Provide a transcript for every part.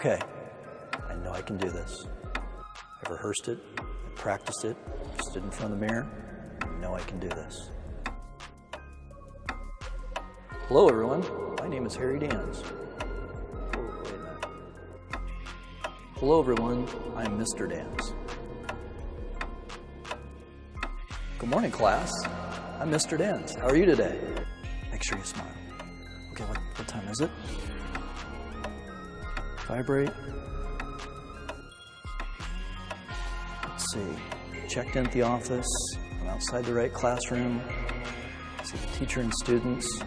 Okay, I know I can do this. I rehearsed it, I practiced it, stood in front of the mirror. I know I can do this. Hello everyone, my name is Harry Dans. Oh, wait a minute. Hello everyone, I'm Mr. Dans. Good morning class, I'm Mr. Dans. How are you today? Make sure you smile. Okay, what time is it? Vibrate. Let's see, checked in at the office, I'm outside the right classroom, see the teacher and students.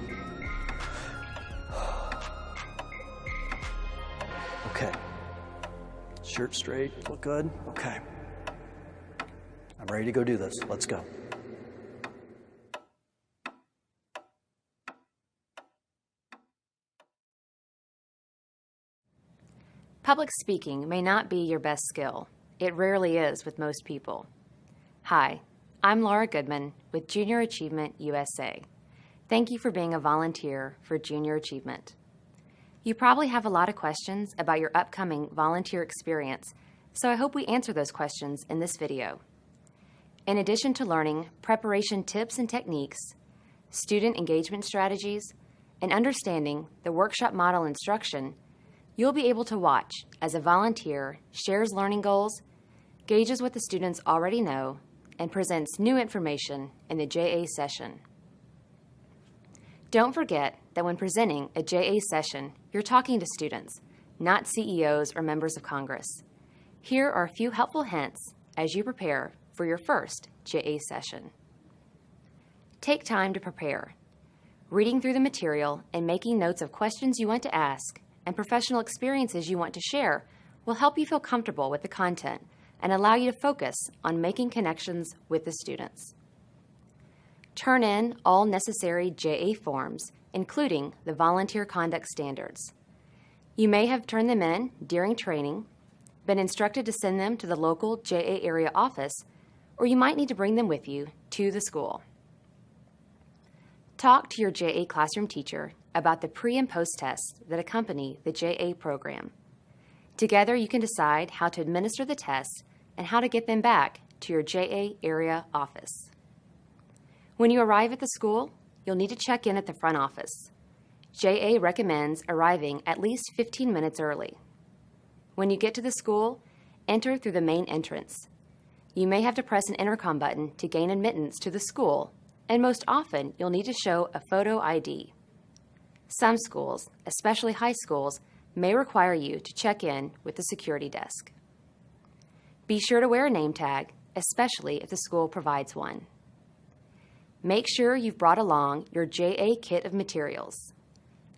Okay, shirt straight, look good, okay. I'm ready to go do this, let's go. Public speaking may not be your best skill. It rarely is with most people. Hi, I'm Laura Goodman with Junior Achievement USA. Thank you for being a volunteer for Junior Achievement. You probably have a lot of questions about your upcoming volunteer experience, so I hope we answer those questions in this video. In addition to learning preparation tips and techniques, student engagement strategies, and understanding the workshop model instruction, you'll be able to watch as a volunteer shares learning goals, gauges what the students already know, and presents new information in the JA session. Don't forget that when presenting a JA session, you're talking to students, not CEOs or members of Congress. Here are a few helpful hints as you prepare for your first JA session. Take time to prepare. Reading through the material and making notes of questions you want to ask and professional experiences you want to share will help you feel comfortable with the content and allow you to focus on making connections with the students. Turn in all necessary JA forms, including the Volunteer Conduct Standards. You may have turned them in during training, been instructed to send them to the local JA area office, or you might need to bring them with you to the school. Talk to your JA classroom teacher about the pre- and post-tests that accompany the JA program. Together, you can decide how to administer the tests and how to get them back to your JA area office. When you arrive at the school, you'll need to check in at the front office. JA recommends arriving at least 15 minutes early. When you get to the school, enter through the main entrance. You may have to press an intercom button to gain admittance to the school, and most often, you'll need to show a photo ID. Some schools, especially high schools, may require you to check in with the security desk. Be sure to wear a name tag, especially if the school provides one. Make sure you've brought along your JA kit of materials.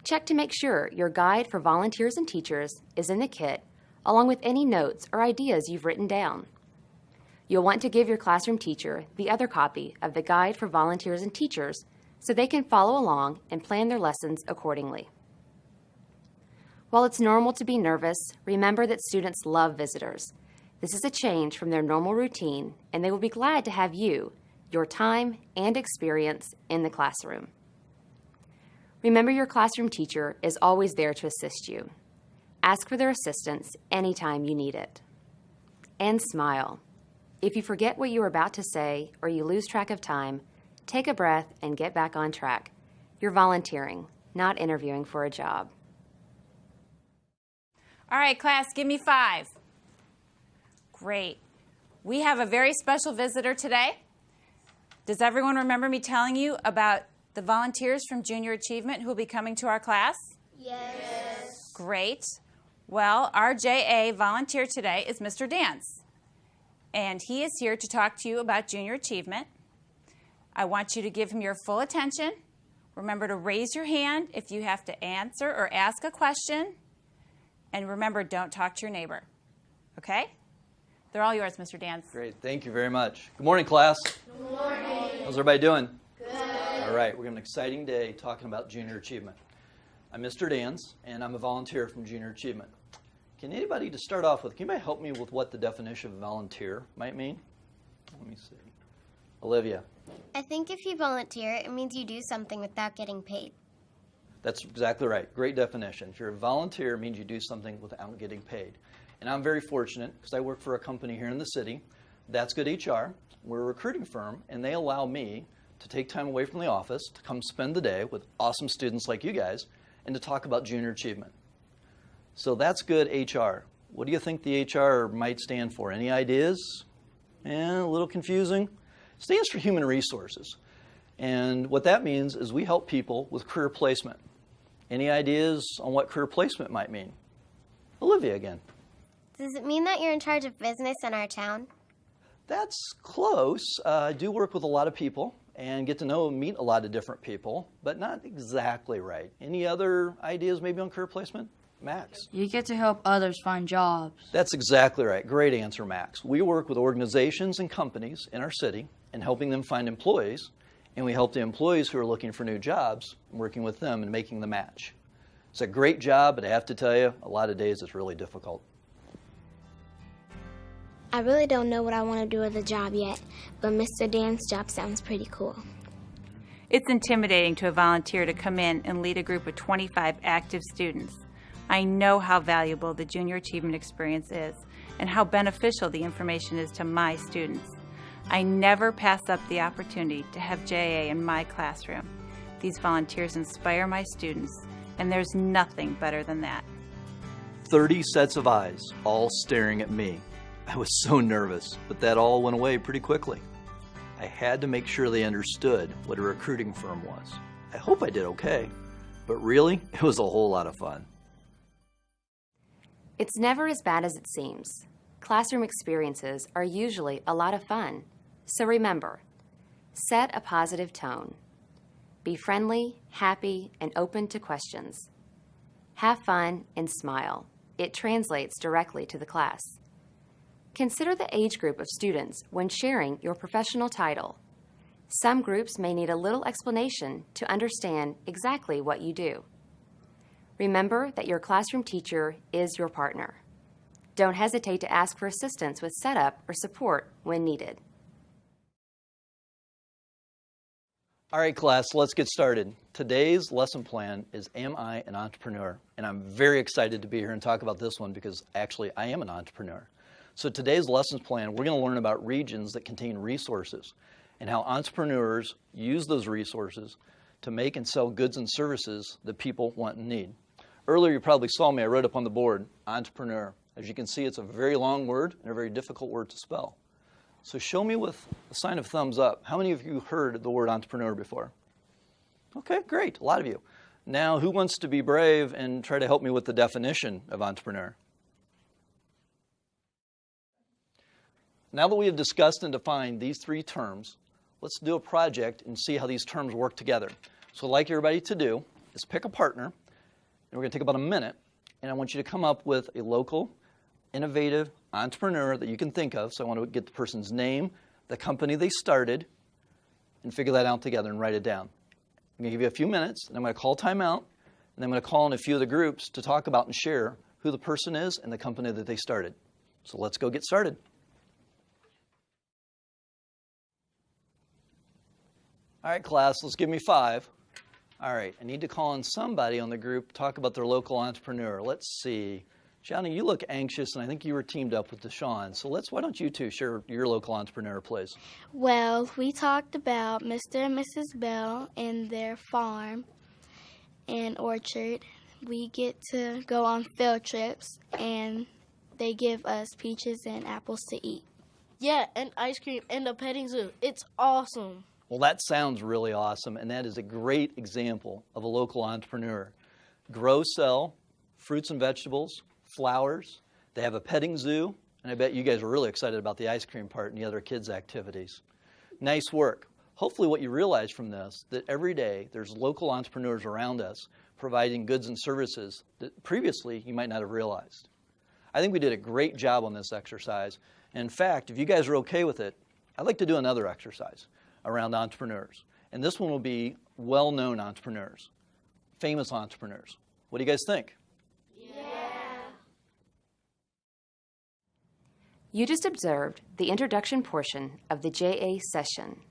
Check to make sure your guide for volunteers and teachers is in the kit, along with any notes or ideas you've written down. You'll want to give your classroom teacher the other copy of the guide for volunteers and teachers so they can follow along and plan their lessons accordingly. While it's normal to be nervous, remember that students love visitors. This is a change from their normal routine, and they will be glad to have you, your time, and experience in the classroom. Remember, your classroom teacher is always there to assist you. Ask for their assistance anytime you need it. And smile. If you forget what you were about to say or you lose track of time, take a breath and get back on track. You're volunteering, not interviewing for a job. All right, class, give me 5. Great. We have a very special visitor today. Does everyone remember me telling you about the volunteers from Junior Achievement who will be coming to our class? Yes. Great. Well, our JA volunteer today is Mr. Dans, and he is here to talk to you about Junior Achievement. I want you to give him your full attention. Remember to raise your hand if you have to answer or ask a question. And remember, don't talk to your neighbor. Okay? They're all yours, Mr. Dans. Great, thank you very much. Good morning, class. Good morning. How's everybody doing? Good. All right, we're going to have an exciting day talking about Junior Achievement. I'm Mr. Dans, and I'm a volunteer from Junior Achievement. Can anybody, to start off with, can anybody help me with what the definition of volunteer might mean? Let me see. Olivia. I think if you volunteer, it means you do something without getting paid. That's exactly right. Great definition. If you're a volunteer, it means you do something without getting paid. And I'm very fortunate because I work for a company here in the city, That's Good HR. We're a recruiting firm, and they allow me to take time away from the office to come spend the day with awesome students like you guys and to talk about junior achievement. So That's Good HR. What do you think the HR might stand for? Any ideas? A little confusing. It stands for Human Resources. And what that means is we help people with career placement. Any ideas on what career placement might mean? Olivia again. Does it mean that you're in charge of business in our town? That's close. I do work with a lot of people and get to know and meet a lot of different people, but not exactly right. Any other ideas maybe on career placement? Max? You get to help others find jobs. That's exactly right. Great answer, Max. We work with organizations and companies in our city and helping them find employees, and we help the employees who are looking for new jobs, working with them and making the match. It's a great job, but I have to tell you, a lot of days it's really difficult. I really don't know what I want to do with the job yet, but Mr. Dan's job sounds pretty cool. It's intimidating to a volunteer to come in and lead a group of 25 active students. I know how valuable the Junior Achievement experience is and how beneficial the information is to my students. I never pass up the opportunity to have JA in my classroom. These volunteers inspire my students, and there's nothing better than that. 30 sets of eyes, all staring at me. I was so nervous, but that all went away pretty quickly. I had to make sure they understood what a recruiting firm was. I hope I did okay, but really, it was a whole lot of fun. It's never as bad as it seems. Classroom experiences are usually a lot of fun. So remember, set a positive tone. Be friendly, happy, and open to questions. Have fun and smile. It translates directly to the class. Consider the age group of students when sharing your professional title. Some groups may need a little explanation to understand exactly what you do. Remember that your classroom teacher is your partner. Don't hesitate to ask for assistance with setup or support when needed. All right, class, let's get started. Today's lesson plan is Am I an Entrepreneur? And I'm very excited to be here and talk about this one because actually I am an entrepreneur. So today's lessons plan, we're going to learn about regions that contain resources and how entrepreneurs use those resources to make and sell goods and services that people want and need. Earlier you probably saw me, I wrote up on the board, entrepreneur. As you can see, it's a very long word and a very difficult word to spell. So show me with a sign of thumbs up. How many of you heard the word entrepreneur before? Okay, great, a lot of you. Now, who wants to be brave and try to help me with the definition of entrepreneur? Now that we have discussed and defined these three terms, let's do a project and see how these terms work together. So what I'd like everybody to do is pick a partner, and we're going to take about a minute, and I want you to come up with a local, innovative entrepreneur that you can think of. So I want to get the person's name, the company they started, and figure that out together and write it down. I'm going to give you a few minutes, and I'm going to call timeout, and then I'm going to call in a few of the groups to talk about and share who the person is and the company that they started. So let's go get started. All right, class, let's give me 5. All right, I need to call in somebody on the group, talk about their local entrepreneur. Let's see. Johnny, you look anxious, and I think you were teamed up with Deshaun. So why don't you two share your local entrepreneur, please? Well, we talked about Mr. and Mrs. Bell and their farm and orchard. We get to go on field trips, and they give us peaches and apples to eat. Yeah, and ice cream and a petting zoo. It's awesome. Well, that sounds really awesome, and that is a great example of a local entrepreneur. Grow, sell fruits and vegetables, flowers. They have a petting zoo, and I bet you guys are really excited about the ice cream part and the other kids' activities. Nice work. Hopefully what you realize from this, that every day there's local entrepreneurs around us providing goods and services that previously you might not have realized. I think we did a great job on this exercise. In fact, if you guys are okay with it, I'd like to do another exercise around entrepreneurs. And this one will be well-known entrepreneurs, famous entrepreneurs. What do you guys think? You just observed the introduction portion of the JA session.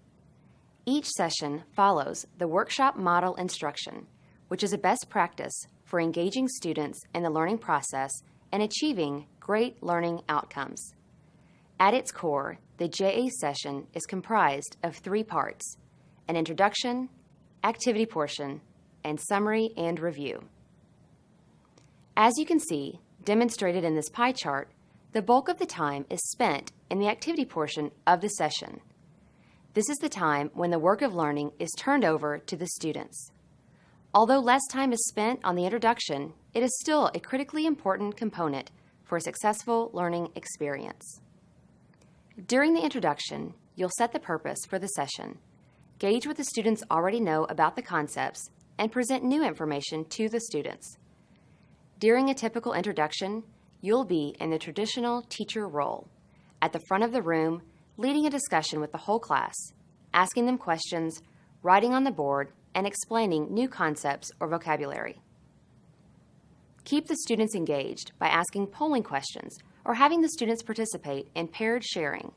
Each session follows the workshop model instruction, which is a best practice for engaging students in the learning process and achieving great learning outcomes. At its core, the JA session is comprised of 3 parts: an introduction, activity portion, and summary and review. As you can see, demonstrated in this pie chart, the bulk of the time is spent in the activity portion of the session. This is the time when the work of learning is turned over to the students. Although less time is spent on the introduction, it is still a critically important component for a successful learning experience. During the introduction, you'll set the purpose for the session, gauge what the students already know about the concepts, and present new information to the students. During a typical introduction, you'll be in the traditional teacher role, at the front of the room, leading a discussion with the whole class, asking them questions, writing on the board, and explaining new concepts or vocabulary. Keep the students engaged by asking polling questions or having the students participate in paired sharing.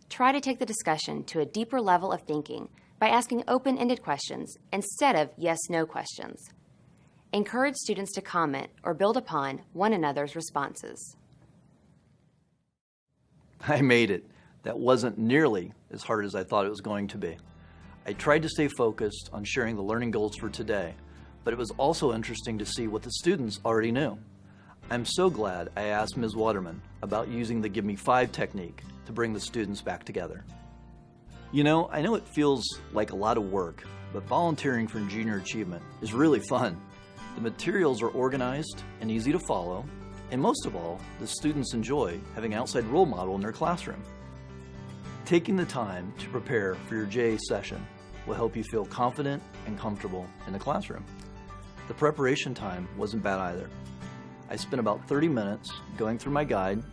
Try to take the discussion to a deeper level of thinking by asking open-ended questions instead of yes/no questions. Encourage students to comment or build upon one another's responses. I made it. That wasn't nearly as hard as I thought it was going to be. I tried to stay focused on sharing the learning goals for today, but it was also interesting to see what the students already knew. I'm so glad I asked Ms. Waterman about using the Give Me 5 technique to bring the students back together. You know, I know it feels like a lot of work, but volunteering for Junior Achievement is really fun. The materials are organized and easy to follow, and most of all, the students enjoy having an outside role model in their classroom. Taking the time to prepare for your JA session will help you feel confident and comfortable in the classroom. The preparation time wasn't bad either. I spent about 30 minutes going through my guide,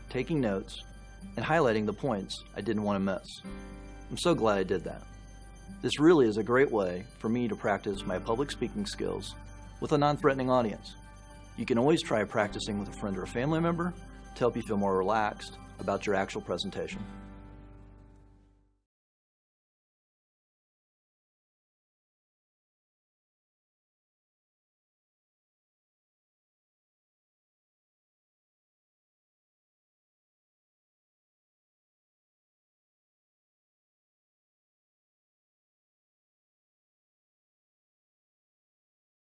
taking notes, and highlighting the points I didn't want to miss. I'm so glad I did that. This really is a great way for me to practice my public speaking skills with a non-threatening audience. You can always try practicing with a friend or a family member to help you feel more relaxed about your actual presentation.